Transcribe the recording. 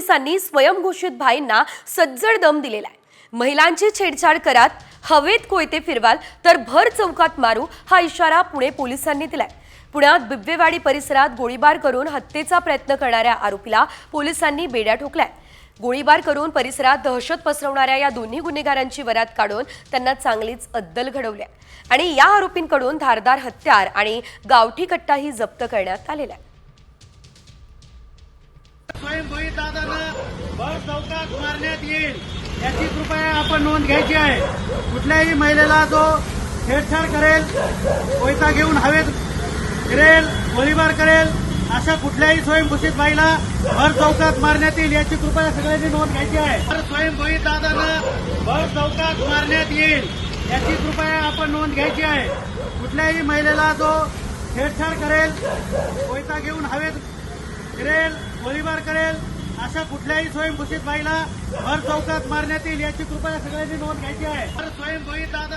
पोलिसांनी स्वयंघोषित भाईंना सज्जड दम दिलेला आहे। महिलांची छेडछाड करात हवेत कोयते फिरवाल तर भर चौकात मारू हा इशारा पुणे पोलिसांनी दिलाय। पुण्यात बिब्वेवाडी परिसरात गोळीबार करून हत्येचा प्रयत्न करणाऱ्या आरोपीला पोलिसांनी बेड्या ठोकलाय। गोळीबार करून परिसरात दहशत पसरवणाऱ्या या दोन्ही गुन्हेगारांची वरात काढून त्यांना चांगलीच अद्दल घडवली आणि या आरोपींकडून धारदार हत्यार आणि गावठी कट्टाही जप्त करण्यात आलेला आहे। स्वयंभूई दादांना भर चौकात मारण्यात येईल याची कृपया आपण नोंद घ्यायची आहे। कुठल्याही महिलेला जो छेडछाड करेल, कोयता घेऊन हवेत फिरेल, गोळीबार करेल अशा कुठल्याही स्वयंघोषित बाईला भर चौकात मारण्यात येईल याची कृपया सगळ्यांनी नोंद घ्यायची आहे। तर स्वयंभूई दादांना भर चौकात मारण्यात येईल याची कृपया आपण नोंद घ्यायची आहे। कुठल्याही महिलेला जो छेडछाड करेल, कोयता घेऊन हवेत फिरेल, गोळीबार करेल अशा कुठल्याही स्वयंघोषित बाईला भर चौकात मारण्यात येईल याची कृपया सगळ्यांनी नोंद घ्यायची आहे। तर स्वयंभूई दादा